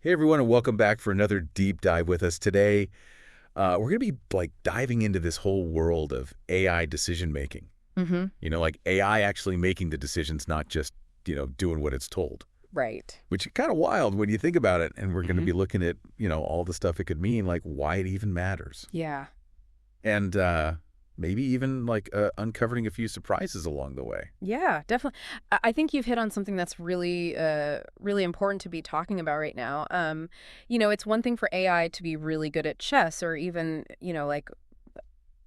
Hey everyone, and welcome back for another deep dive with us today. We're going to be diving into this whole world of AI decision making. Mm-hmm. Like AI actually making the decisions, not just, doing what it's told, Right. which is kind of wild when you think about it. And we're going to Mm-hmm. be looking at, all the stuff it could mean, like why it even matters. Yeah. And maybe even uncovering a few surprises along the way. Yeah, definitely. I think you've hit on something that's really important to be talking about right now. It's one thing for AI to be really good at chess or even,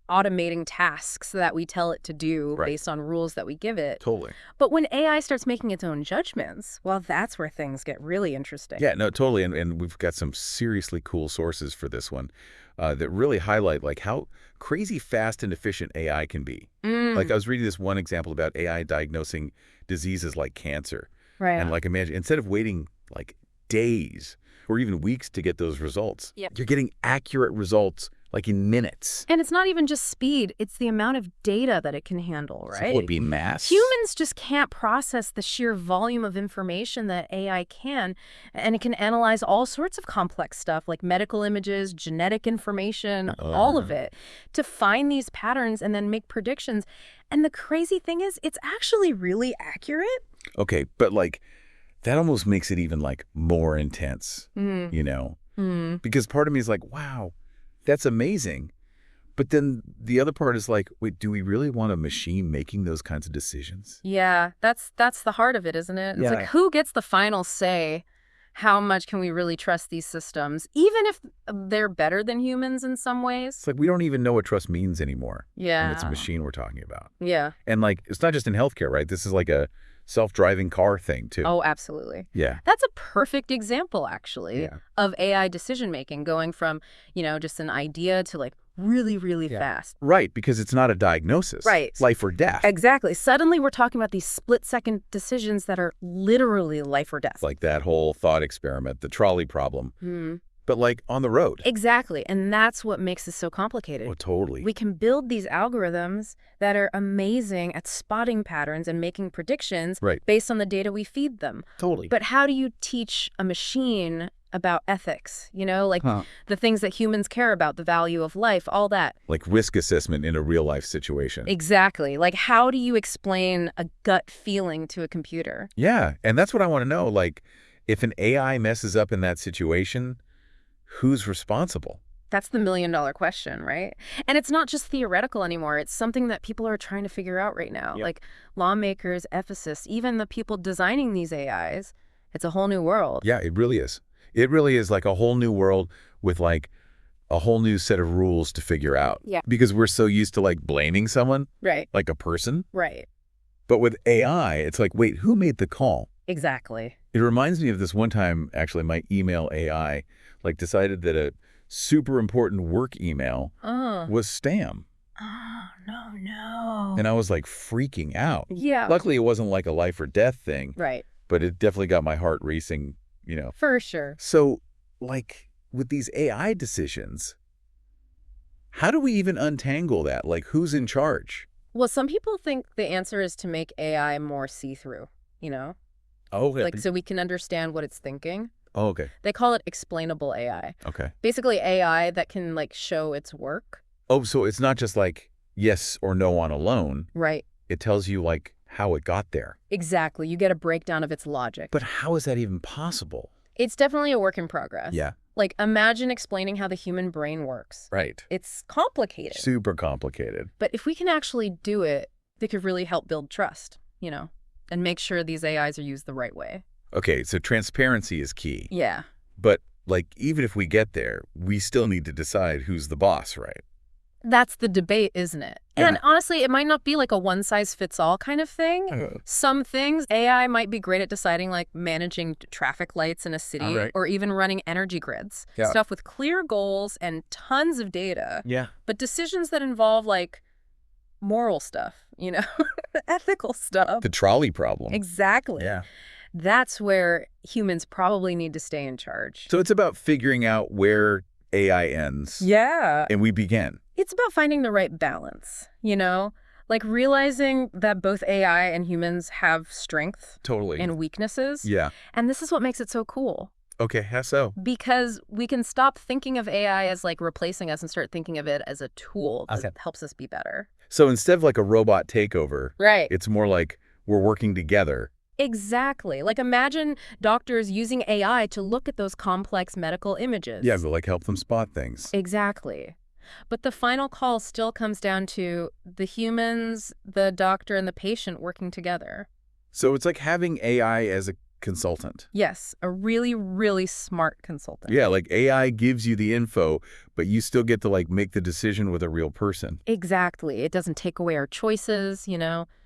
automating tasks that we tell it to do Right. based on rules that we give it. Totally. But when AI starts making its own judgments, well, that's where things get really interesting. Yeah, no, totally. And we've got some seriously cool sources for this one that really highlight how crazy fast and efficient AI can be. Mm, I was reading this one example about AI diagnosing diseases like cancer. right And on. imagine, instead of waiting days or even weeks to get those results, Yep. you're getting accurate results in minutes. And it's not even just speed, it's the amount of data that it can handle, So right? would be mass. Humans just can't process the sheer volume of information that AI can, and it can analyze all sorts of complex stuff like medical images, genetic information, all of it, to find these patterns and then make predictions. And the crazy thing is, it's actually really accurate. Okay, but that almost makes it even more intense, Mm. Because part of me is wow, that's amazing. But then the other part is wait, do we really want a machine making those kinds of decisions? Yeah, that's the heart of it, isn't it? It's Yeah. like, who gets the final say? How much can we really trust these systems, even if they're better than humans in some ways? It's we don't even know what trust means anymore. Yeah. And it's a machine we're talking about. Yeah. And it's not just in healthcare, right? This is a self-driving car thing too. Oh, absolutely. Yeah. That's a perfect example, actually, Yeah. of AI decision-making going from, just an idea to really, really Yeah. fast. Right, because it's not a diagnosis. Right. It's life or death. Exactly. Suddenly we're talking about these split-second decisions that are literally life or death. Like that whole thought experiment, the trolley problem, Hmm. but on the road. Exactly. And that's what makes this so complicated. Oh, totally. We can build these algorithms that are amazing at spotting patterns and making predictions Right. based on the data we feed them. Totally. But how do you teach a machine about ethics, Huh. the things that humans care about, the value of life, all that? Risk assessment in a real life situation. Exactly. How do you explain a gut feeling to a computer? Yeah, and that's what I want to know. If an AI messes up in that situation, who's responsible? That's the million-dollar question, right? And it's not just theoretical anymore. It's something that people are trying to figure out right now. Yep. Lawmakers, ethicists, even the people designing these AIs. It's a whole new world. Yeah, it really is. It really is a whole new world with a whole new set of rules to figure out. Yeah. Because we're so used to blaming someone, Right. like a person. Right. But with AI, it's wait, who made the call? Exactly. It reminds me of this one time, actually, my email AI decided that a super important work email Oh. was spam. Oh, no. And I was freaking out. Yeah. Luckily, it wasn't a life or death thing, Right. but it definitely got my heart racing, For sure. So, with these AI decisions, how do we even untangle that? Who's in charge? Well, some people think the answer is to make AI more see-through, Oh, okay. so we can understand what it's thinking. Oh, okay. They call it explainable AI. Okay. Basically AI that can show its work. Oh, so it's not just yes or no on alone. Right. It tells you how it got there. Exactly. You get a breakdown of its logic. But how is that even possible? It's definitely a work in progress. Yeah. Imagine explaining how the human brain works. Right. It's complicated. Super complicated. But if we can actually do it, they could really help build trust, and make sure these AIs are used the right way. Okay, so transparency is key. Yeah. But even if we get there, we still need to decide who's the boss, right? That's the debate, isn't it? Yeah. And honestly, it might not be a one-size-fits-all kind of thing. Some things, AI might be great at deciding managing traffic lights in a city All right. or even running energy grids. Yeah. Stuff with clear goals and tons of data. Yeah. But decisions that involve moral stuff, ethical stuff. The trolley problem. Exactly. Yeah. That's where humans probably need to stay in charge. So it's about figuring out where AI ends Yeah. and we begin. It's about finding the right balance, realizing that both AI and humans have strengths Totally. and weaknesses. Yeah. And this is what makes it so cool. Okay, how so? Because we can stop thinking of AI as like replacing us and start thinking of it as a tool that Okay. helps us be better. So instead of like a robot takeover, Right. it's more like we're working together. Exactly. Like imagine doctors using AI to look at those complex medical images. Yeah, but like help them spot things. Exactly. But the final call still comes down to the humans, the doctor, and the patient working together. So it's like having AI as a consultant. Yes, a really, really smart consultant. Yeah, like AI gives you the info, but you still get to like make the decision with a real person. Exactly. It doesn't take away our choices,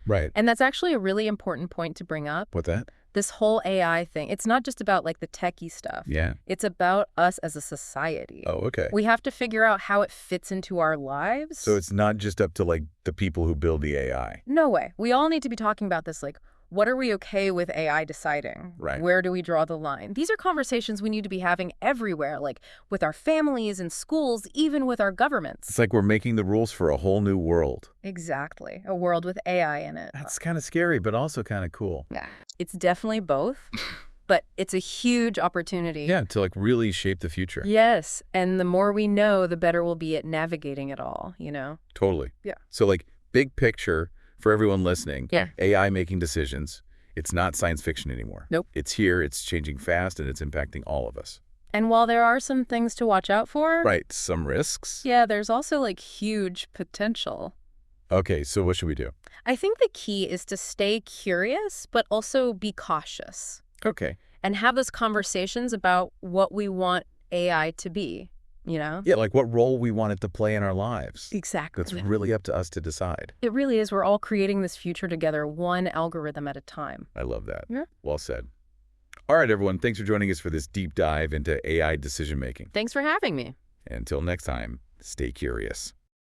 Right. And that's actually a really important point to bring up. What that? This whole AI thing, it's not just about like the techie stuff. Yeah. It's about us as a society. Oh, okay. We have to figure out how it fits into our lives. So it's not just up to like the people who build the AI. No way. We all need to be talking about this, like, what are we okay with AI deciding? Right. Where do we draw the line? These are conversations we need to be having everywhere, like with our families and schools, even with our governments. It's like we're making the rules for a whole new world. Exactly. A world with AI in it. That's kind of scary, but also kind of cool. Yeah. It's definitely both, but it's a huge opportunity. Yeah, to like really shape the future. Yes. And the more we know, the better we'll be at navigating it all, Totally. Yeah. So like big picture for everyone listening, Yeah. AI making decisions, it's not science fiction anymore. Nope. It's here, it's changing fast, and it's impacting all of us. And while there are some things to watch out for, Right, some risks. yeah, there's also like huge potential. Okay, so what should we do? I think the key is to stay curious, but also be cautious Okay. and have those conversations about what we want AI to be, Yeah, like what role we want it to play in our lives. Exactly. That's really up to us to decide. It really is. We're all creating this future together, one algorithm at a time. I love that. Yeah. Well said. All right, everyone. Thanks for joining us for this deep dive into AI decision making. Thanks for having me. Until next time, stay curious.